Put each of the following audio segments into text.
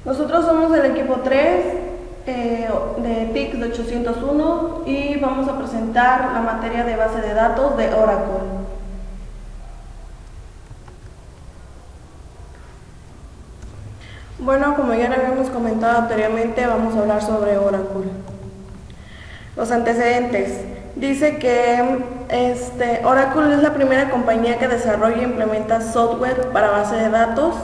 Nosotros somos el equipo 3 de TIC de 801 y vamos a presentar la materia de base de datos de Oracle. Bueno, como ya lo habíamos comentado anteriormente, vamos a hablar sobre Oracle. Los antecedentes. Dice que Oracle es la primera compañía que desarrolla e implementa software para base de datos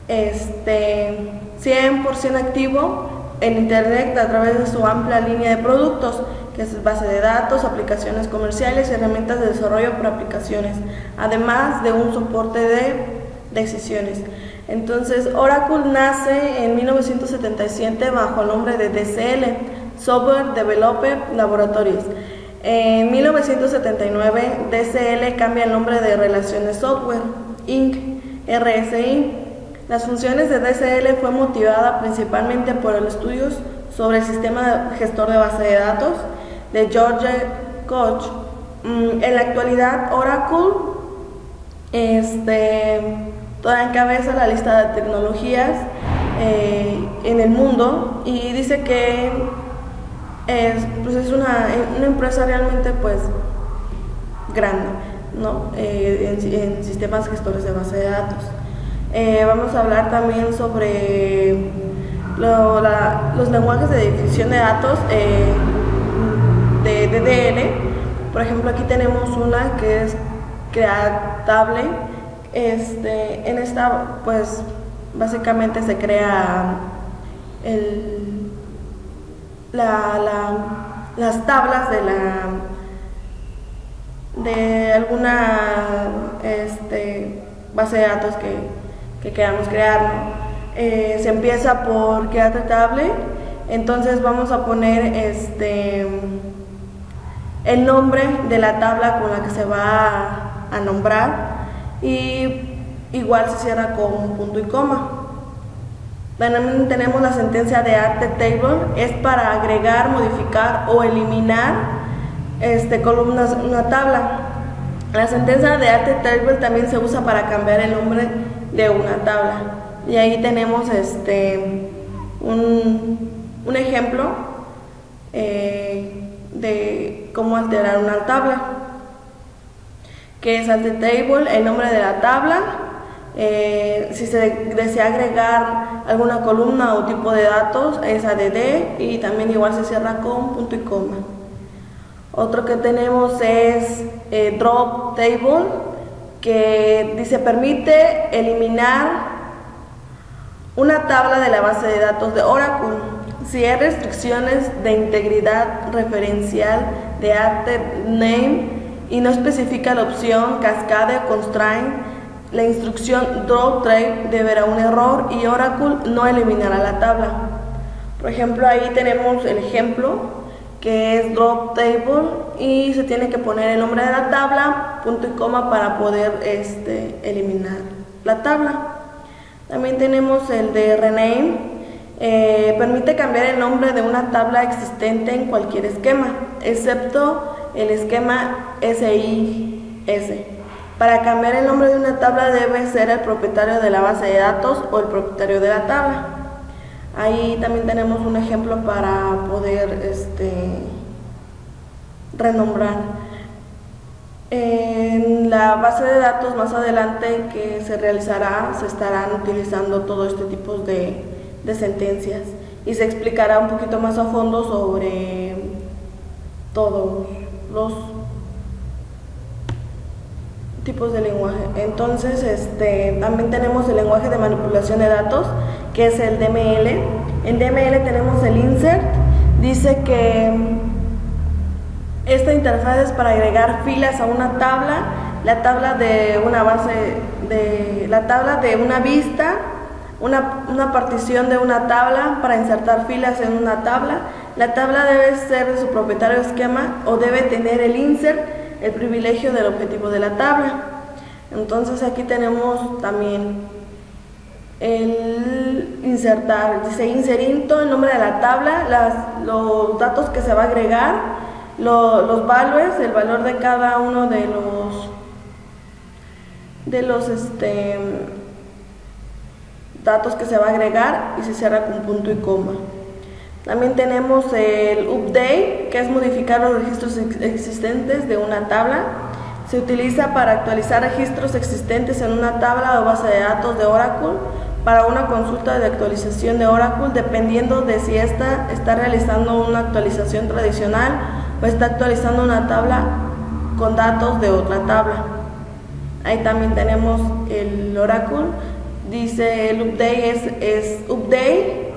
100% activo en Internet a través de su amplia línea de productos, que es base de datos, aplicaciones comerciales y herramientas de desarrollo para aplicaciones, además de un soporte de decisiones. Entonces, Oracle nace en 1977 bajo el nombre de DCL, Software Developer Laboratories. En 1979, DCL cambia el nombre de Relaciones Software, Inc., RSI. Las funciones de DCL fue motivada principalmente por los estudios sobre el sistema gestor de base de datos de George Koch. En la actualidad, Oracle toda encabeza la lista de tecnologías en el mundo y dice que es una empresa realmente grande, ¿no? En sistemas gestores de base de datos. Vamos a hablar también sobre los lenguajes de definición de datos de DDL. Por ejemplo, aquí tenemos una que es Creatable. En esta, básicamente se crea las tablas de alguna base de datos que queramos crear, ¿no? Se empieza por Creatable, entonces vamos a poner el nombre de la tabla con la que se va a nombrar y igual se cierra con un punto y coma. También tenemos la sentencia de add table, es para agregar, modificar o eliminar columnas en una tabla. La sentencia de add table también se usa para cambiar el nombre de una tabla. Y ahí tenemos un ejemplo de cómo alterar una tabla, que es add table, el nombre de la tabla. Si se desea agregar alguna columna o tipo de datos, es add, y también igual se cierra con punto y coma. Otro que tenemos es drop table, que dice permite eliminar una tabla de la base de datos de Oracle si hay restricciones de integridad referencial de add name y no especifica la opción cascade constraint. La instrucción drop table deberá un error y Oracle no eliminará la tabla. Por ejemplo, ahí tenemos el ejemplo que es drop table y se tiene que poner el nombre de la tabla, punto y coma para poder eliminar la tabla. También tenemos el de rename, permite cambiar el nombre de una tabla existente en cualquier esquema, excepto el esquema SIS. Para cambiar el nombre de una tabla debe ser el propietario de la base de datos o el propietario de la tabla. Ahí también tenemos un ejemplo para poder renombrar. En la base de datos más adelante que se realizará, se estarán utilizando todo este tipo de sentencias y se explicará un poquito más a fondo sobre todos los tipos de lenguaje. Entonces, también tenemos el lenguaje de manipulación de datos, que es el DML. En DML tenemos el insert. Dice que esta interfaz es para agregar filas a una tabla, la tabla de una vista, una partición de una tabla para insertar filas en una tabla. La tabla debe ser de su propietario esquema o debe tener el insert, el privilegio del objetivo de la tabla. Entonces aquí tenemos también el insertar, dice inserinto, el nombre de la tabla, los datos que se va a agregar, los values, el valor de cada uno de los datos que se va a agregar y se cierra con punto y coma. También tenemos el update, que es modificar los registros existentes de una tabla. Se utiliza para actualizar registros existentes en una tabla o base de datos de Oracle para una consulta de actualización de Oracle, dependiendo de si ésta está realizando una actualización tradicional o está actualizando una tabla con datos de otra tabla. Ahí también tenemos el Oracle. Dice el update es update,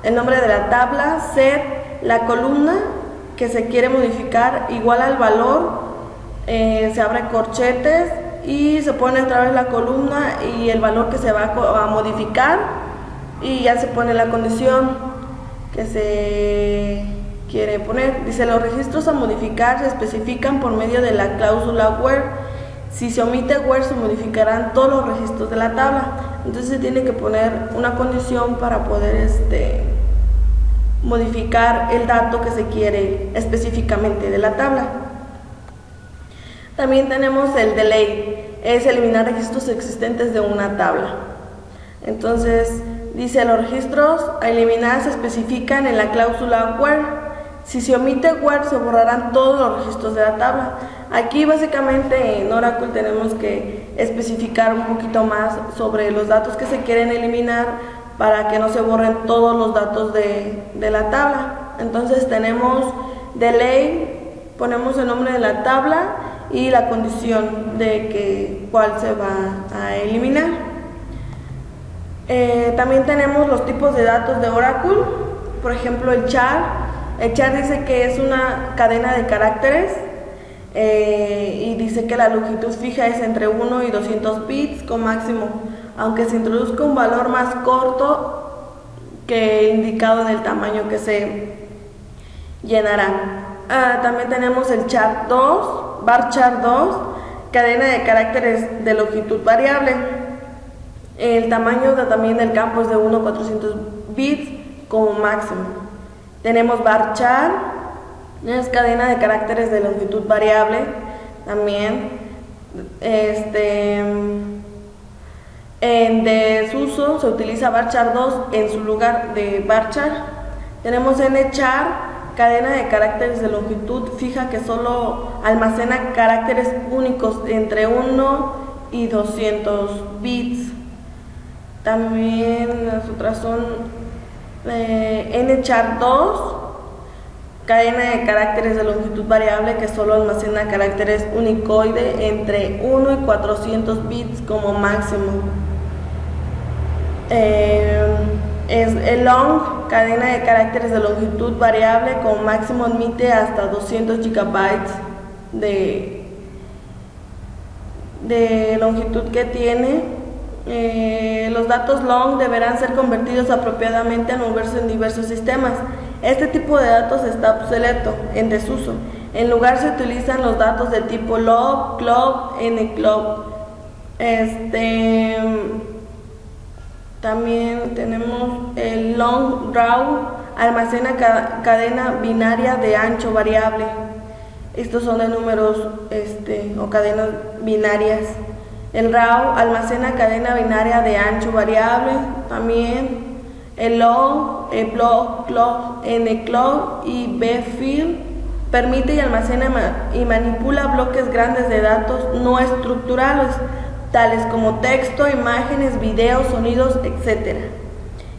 el nombre de la tabla, set, la columna que se quiere modificar igual al valor, se abre corchetes y se pone otra vez la columna y el valor que se va a modificar, y ya se pone la condición que se quiere poner. Dice: los registros a modificar se especifican por medio de la cláusula where. Si se omite where, se modificarán todos los registros de la tabla. Entonces se tiene que poner una condición para poder modificar el dato que se quiere específicamente de la tabla. También tenemos el delete, es eliminar registros existentes de una tabla. Entonces dice: los registros a eliminar se especifican en la cláusula where. Si se omite where, se borrarán todos los registros de la tabla. Aquí básicamente en Oracle tenemos que especificar un poquito más sobre los datos que se quieren eliminar para que no se borren todos los datos de la tabla. Entonces tenemos delete, ponemos el nombre de la tabla y la condición de cuál se va a eliminar. También tenemos los tipos de datos de Oracle. Por ejemplo, el char. El char dice que es una cadena de caracteres y dice que la longitud fija es entre 1 y 200 bits con máximo, aunque se introduzca un valor más corto que indicado en el tamaño que se llenará. También tenemos el char 2, varchar 2, cadena de caracteres de longitud variable. El tamaño también del campo es de 1 a 400 bits como máximo. Tenemos varchar, es cadena de caracteres de longitud variable también. En desuso se utiliza varchar 2 en su lugar de varchar. Tenemos nchar, cadena de caracteres de longitud fija que solo almacena caracteres únicos entre 1 y 200 bits. También las otras son nchar 2, cadena de caracteres de longitud variable que solo almacena caracteres Unicode entre 1 y 400 bits como máximo. Es el long, cadena de caracteres de longitud variable con máximo admite hasta 200 gigabytes de longitud que tiene. Los datos long deberán ser convertidos apropiadamente al moverse en diversos sistemas. Este tipo de datos está obsoleto, en desuso. En lugar se utilizan los datos de tipo log, clock, nclock. También tenemos el long raw, almacena cadena binaria de ancho variable. Estos son de números o cadenas binarias. El raw almacena cadena binaria de ancho variable. También el long, el block, clock, nclock y bfield permite y almacena y manipula bloques grandes de datos no estructurales, tales como texto, imágenes, videos, sonidos, etc.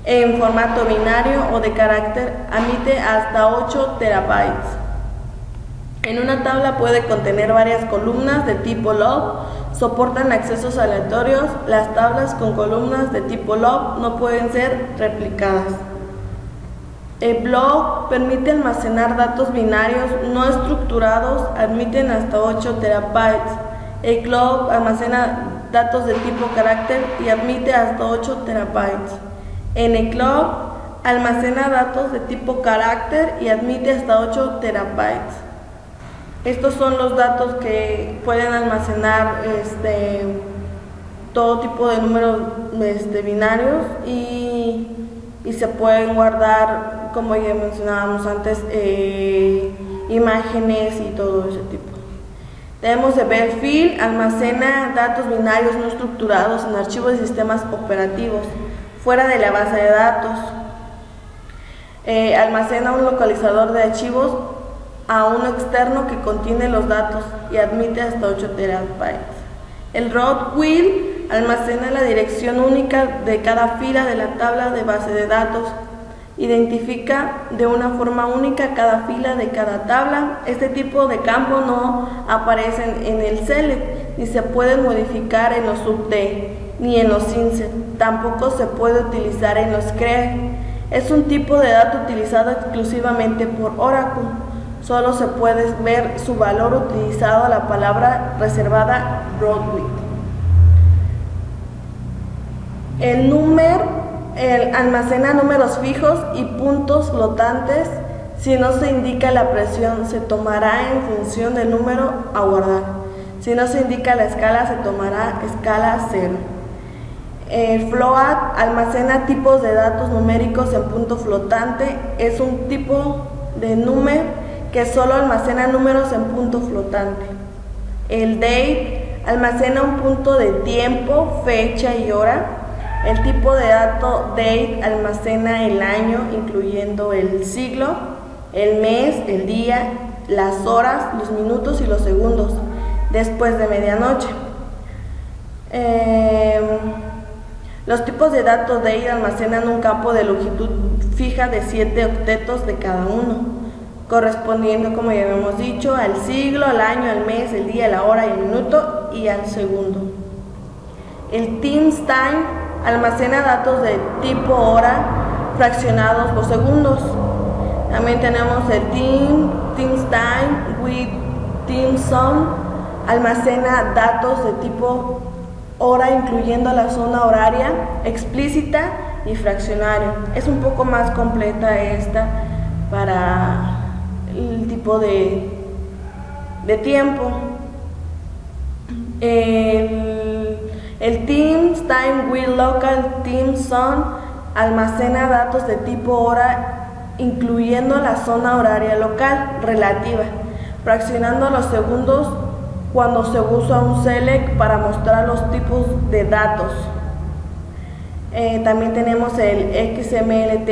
En formato binario o de carácter, admite hasta 8 terabytes. En una tabla puede contener varias columnas de tipo log, soportan accesos aleatorios. Las tablas con columnas de tipo log no pueden ser replicadas. El block permite almacenar datos binarios no estructurados, admiten hasta 8 terabytes. El clock almacena datos de tipo carácter y admite hasta 8 terabytes. En el clock almacena datos de tipo carácter y admite hasta 8 terabytes. Estos son los datos que pueden almacenar todo tipo de números binarios y se pueden guardar, como ya mencionábamos antes, imágenes y todo ese tipo. Tenemos el bfield, almacena datos binarios no estructurados en archivos de sistemas operativos. fuera de la base de datos. Almacena un localizador de archivos a uno externo que contiene los datos y admite hasta 8 terabytes. El root wheel almacena la dirección única de cada fila de la tabla de base de datos. Identifica de una forma única cada fila de cada tabla. Este tipo de campo no aparecen en el select, ni se pueden modificar en los update, ni en los insert. Tampoco se puede utilizar en los create. Es un tipo de dato utilizado exclusivamente por Oracle. Solo se puede ver su valor utilizado a la palabra reservada root with. El almacena números fijos y puntos flotantes. Si no se indica la presión, se tomará en función del número a guardar. Si no se indica la escala, se tomará escala 0. El float almacena tipos de datos numéricos en punto flotante. Es un tipo de número que solo almacena números en punto flotante. El date almacena un punto de tiempo, fecha y hora. El tipo de dato date almacena el año, incluyendo el siglo, el mes, el día, las horas, los minutos y los segundos, después de medianoche. Los tipos de datos date almacenan un campo de longitud fija de 7 octetos de cada uno, correspondiendo, como ya habíamos dicho, al siglo, al año, al mes, el día, la hora y el minuto y al segundo. El timestamp almacena datos de tipo hora fraccionados por segundos. También tenemos el timestamp with timezone, almacena datos de tipo hora incluyendo la zona horaria explícita y fraccionario. Es un poco más completa esta para el tipo de tiempo. El timestamp with local timezone almacena datos de tipo hora incluyendo la zona horaria local relativa, fraccionando los segundos cuando se usa un select para mostrar los tipos de datos. También tenemos el XML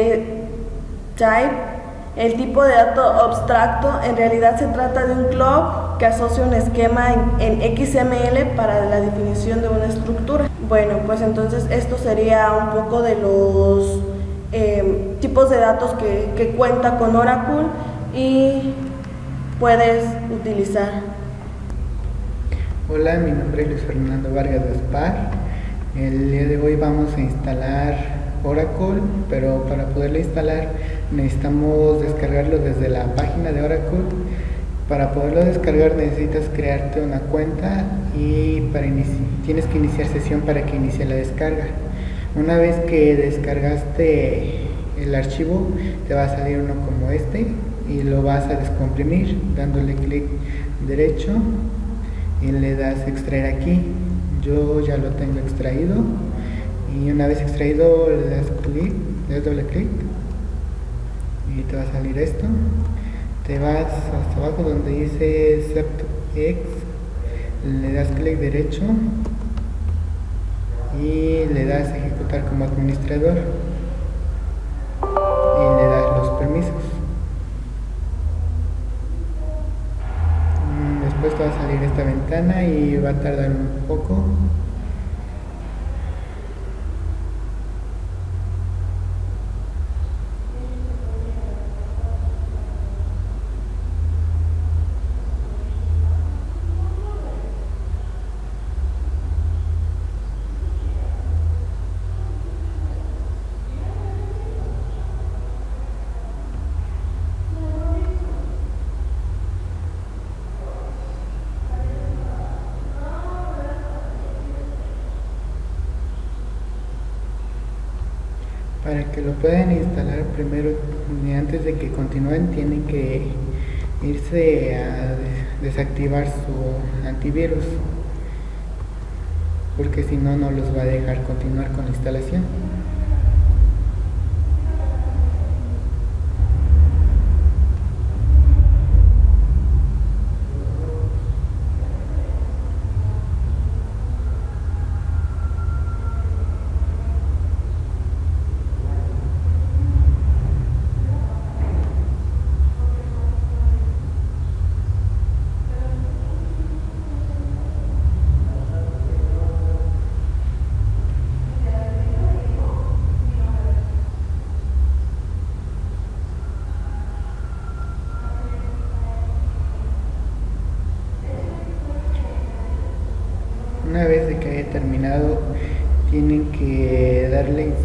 type. El tipo de dato abstracto en realidad se trata de un club que asocia un esquema en XML para la definición de una estructura. Bueno, pues entonces esto sería un poco de los tipos de datos que cuenta con Oracle y puedes utilizar. Hola, mi nombre es Luis Fernando Vargas Gaspar. El día de hoy vamos a instalar Oracle, pero para poderlo instalar necesitamos descargarlo desde la página de Oracle. Para poderlo descargar necesitas crearte una cuenta y tienes que iniciar sesión para que inicie la descarga. Una vez que descargaste el archivo, te va a salir uno como este y lo vas a descomprimir dándole clic derecho y le das extraer aquí. Yo ya lo tengo extraído y una vez extraído le das doble clic y te va a salir esto. Te vas hasta abajo donde dice Setup-X, le das clic derecho y le das ejecutar como administrador y le das los permisos. Después te va a salir esta ventana y va a tardar un poco. Para que lo puedan instalar primero, antes de que continúen, tienen que irse a desactivar su antivirus, porque si no, no los va a dejar continuar con la instalación.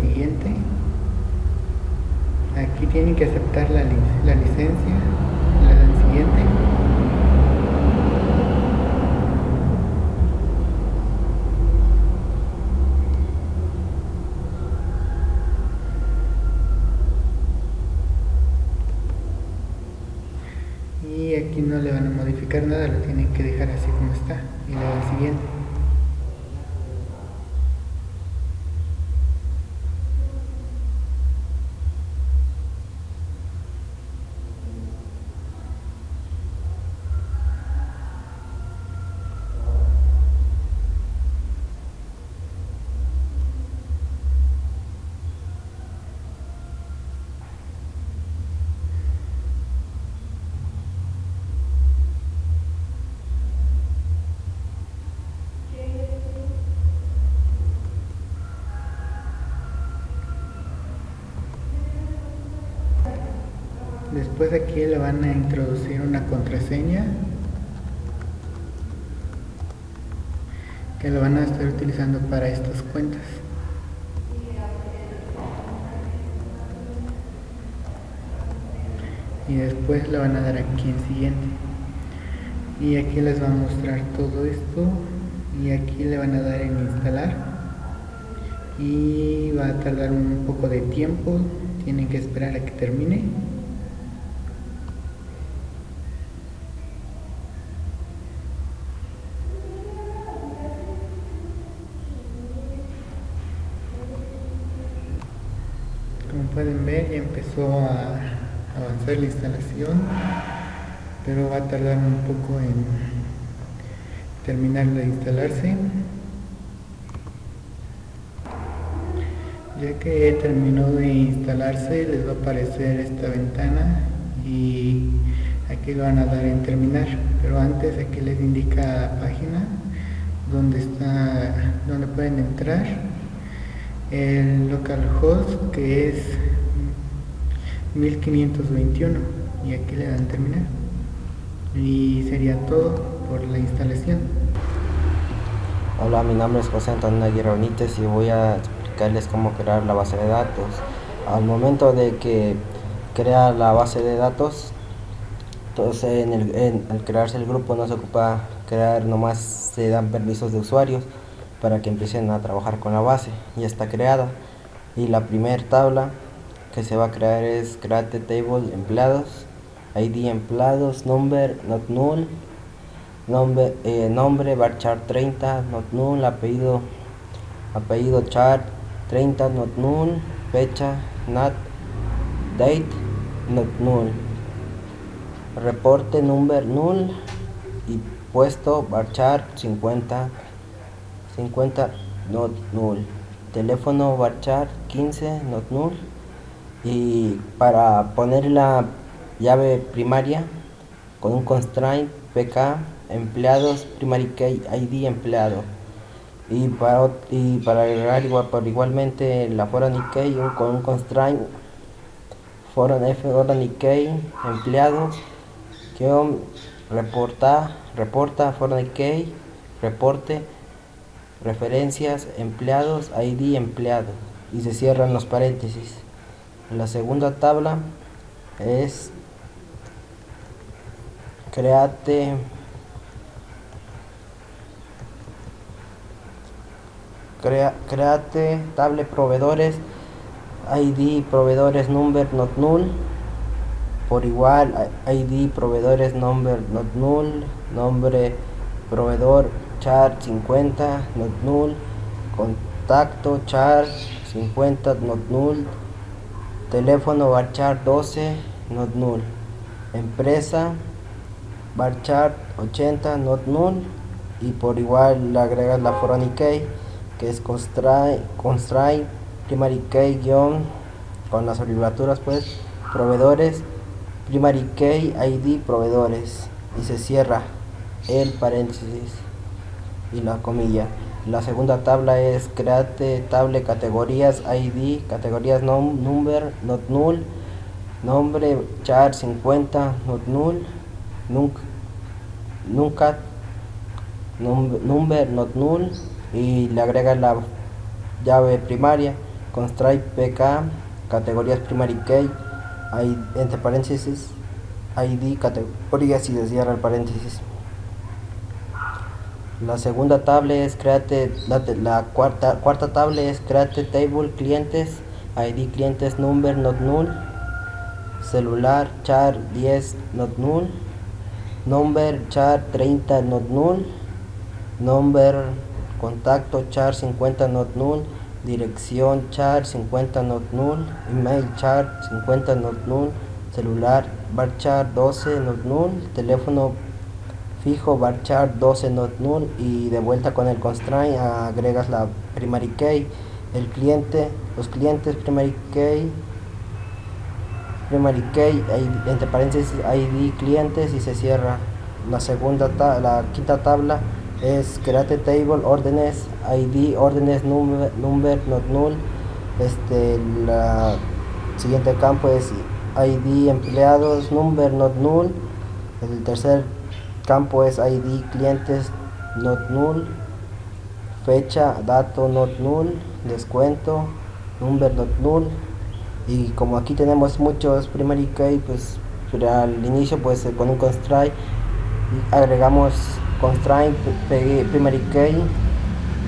siguiente. Aquí tienen que aceptar la licencia, le dan siguiente. Y aquí no le van a modificar nada, lo tienen que dejar así como está y le dan siguiente. Después aquí le van a introducir una contraseña que lo van a estar utilizando para estas cuentas. Y después le van a dar aquí en siguiente. Y aquí les va a mostrar todo esto. Y aquí le van a dar en instalar. Y va a tardar un poco de tiempo. Tienen que esperar a que termine. Como pueden ver, ya empezó a avanzar la instalación, pero va a tardar un poco en terminar de instalarse. Ya que terminó de instalarse, les va a aparecer esta ventana y aquí lo van a dar en terminar, pero antes aquí les indica la página donde pueden entrar, el localhost, que es 1521, y aquí le dan terminar y sería todo por la instalación. Hola, mi nombre es José Antonio Aguirre Benítez y voy a explicarles cómo crear la base de datos. Al momento de que crea la base de datos, entonces al crearse el grupo no se ocupa crear, nomás se dan permisos de usuarios para que empiecen a trabajar con la base. Ya está creada, y la primera tabla que se va a crear es create table empleados, ID empleados, number not null, nombre varchar 30 not null, apellido char 30 not null, fecha not date not null, reporte number null y puesto varchar 50 not null, teléfono varchar 15 not null. Y para poner la llave primaria con un constraint pk empleados primary key id empleado, y para agregar igualmente la foreign key con un constraint foreign key empleados reporta foreign key reporte referencias empleados id empleado, y se cierran los paréntesis. La segunda tabla es create table proveedores id proveedores number not null, por igual id proveedores number not null, nombre proveedor char 50 not null, contacto char 50 not null, teléfono varchar 12 not null, empresa varchar 80 not null, y por igual le agregas la foreign key que es constraint primary key guión con las abreviaturas pues proveedores primary key id proveedores, y se cierra el paréntesis y la comilla. La segunda tabla es create table categorías id categorías number not null, nombre char 50 not null, nunca number not null, y le agrega la llave primaria constraint PK, categorías primary key, entre paréntesis, ID, categorías y se cierra el paréntesis. La segunda tabla es create, la cuarta tabla es create table clientes, ID clientes number not null, celular char 10 not null, number char 30 not null, number contacto char 50 not null, dirección char 50 not null, email char 50 not null, celular varchar 12 not null, teléfono fijo varchar 12 not null, y de vuelta con el constraint agregas la primary key, el cliente, los clientes primary key, entre paréntesis ID clientes y se cierra. La quinta tabla es create table órdenes ID órdenes number not null. La siguiente campo es ID empleados number not null. El tercer campo es ID clientes not null, fecha dato not null, descuento number not null. Y como aquí tenemos muchos primary key, pues al inicio pues con un constraint agregamos constraint primary key,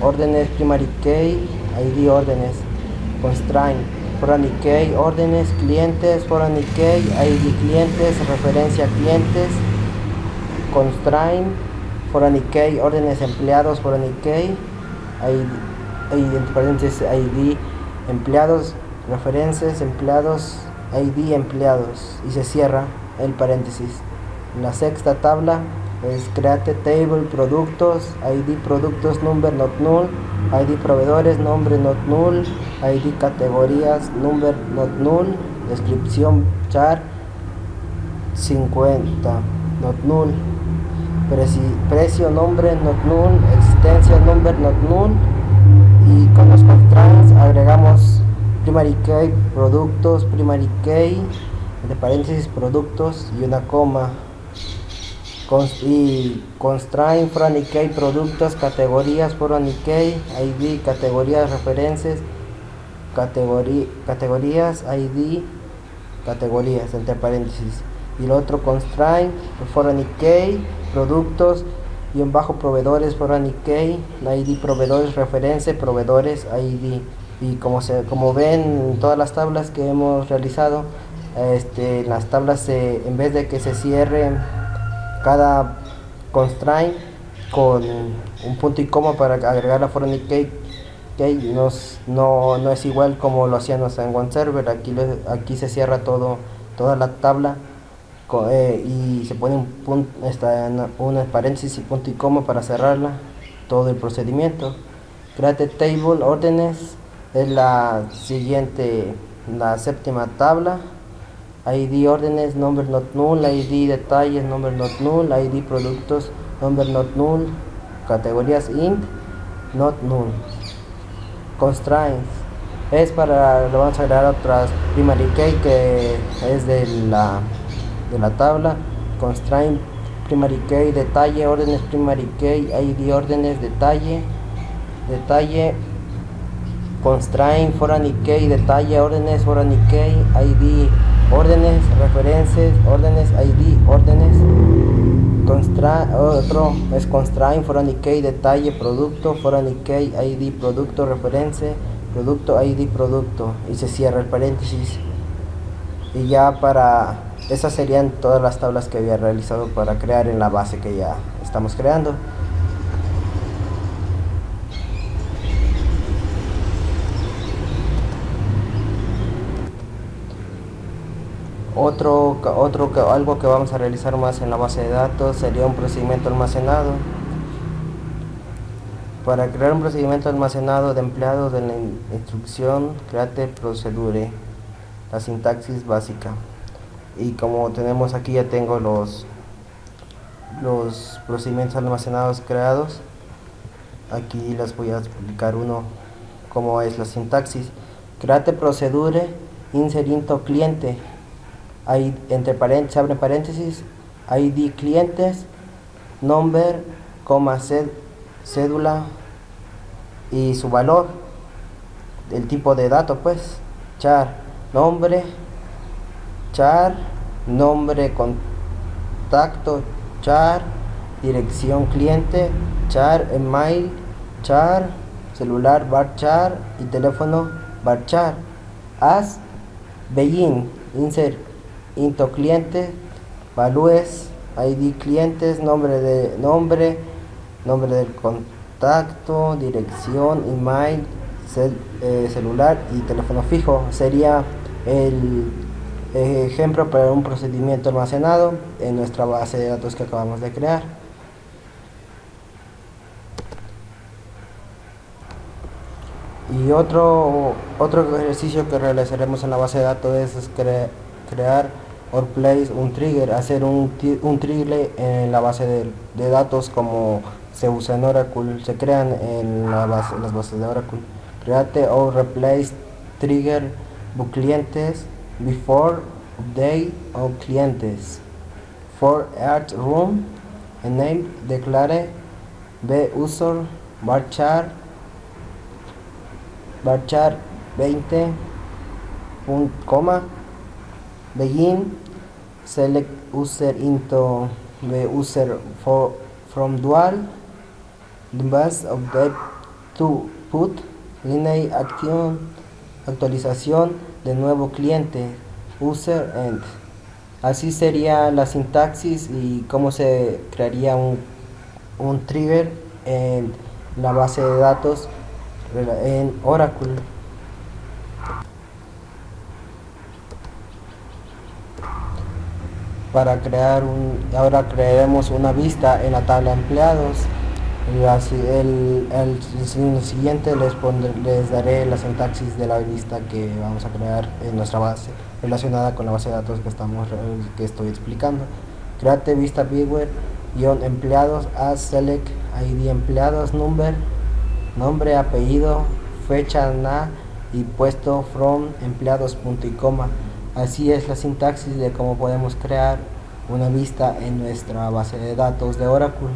órdenes primary key, ID órdenes, constraint foreign key, órdenes clientes foreign key, ID clientes, referencia clientes, constraint foreign key, órdenes empleados foreign key, entre paréntesis ID empleados, referencias empleados, ID empleados, y se cierra el paréntesis. La sexta tabla es create table productos, ID productos number not null, ID proveedores nombre not null, ID categorías number not null, descripción char 50 not null, precio nombre not null, existencia number not null. Y con los constraints agregamos primary key productos, primary key entre paréntesis productos y una coma, y constraint foreign key productos, categorías foreign key, ID categorías, referencias categorías, ID categorías entre paréntesis, y el otro constraint foreign key productos y un bajo proveedores foreign key, ID proveedores, referencia proveedores, ID. Y como ven en todas las tablas que hemos realizado, las tablas en vez de que se cierre cada constraint con un punto y coma para agregar la foreign key, no es igual como lo hacíamos en OneServer. Aquí se cierra toda la tabla y se pone un paréntesis y punto y coma para cerrarla, todo el procedimiento. Create table órdenes es la siguiente, la séptima tabla. ID órdenes number not null, ID detalles number not null, ID productos number not null, categorías int not null. Constraints es le vamos a agregar otras primary key que es de la tabla. Constraint primary key detalle órdenes primary key, ID órdenes detalle, constraint foreign key detalle órdenes foreign key, ID órdenes, referencias, órdenes, ID, órdenes. Otro es constraint foreign key detalle producto, foreign key, ID producto, referencia, producto, ID producto, y se cierra el paréntesis. Y ya esas serían todas las tablas que había realizado para crear en la base que ya estamos creando. Algo que vamos a realizar más en la base de datos sería un procedimiento almacenado. Para crear un procedimiento almacenado de empleados de la instrucción create procedure, la sintaxis básica. Y como tenemos aquí, ya tengo los procedimientos almacenados creados. Aquí les voy a explicar uno cómo es la sintaxis. Create procedure insert into cliente, entre paréntesis, abre paréntesis, ID clientes, number, cédula y su valor, el tipo de dato, pues, char nombre, char nombre contacto, char dirección cliente, char email, char celular, varchar y teléfono, varchar. As begin insert into cliente, values, ID clientes, nombre del contacto, dirección, email, celular y teléfono fijo. Sería el ejemplo para un procedimiento almacenado en nuestra base de datos que acabamos de crear. Y otro ejercicio que realizaremos en la base de datos es crear or place un trigger, hacer un trigger en la base de datos como se usa en Oracle, se crean en las bases de Oracle. Create or replace trigger book clientes before update of clientes. For each room, name declare b user varchar 20 begin select user into the user from dual the bus of the to put line action actualización de nuevo cliente user end. Así sería la sintaxis y cómo se crearía un trigger en la base de datos en Oracle. Ahora crearemos una vista en la tabla de empleados. El siguiente les daré la sintaxis de la vista que vamos a crear en nuestra base relacionada con la base de datos que estoy explicando. Create vista viewer empleados as select id empleados nombre, apellido, fecha y puesto from empleados punto y coma. Así es la sintaxis de cómo podemos crear una vista en nuestra base de datos de Oracle.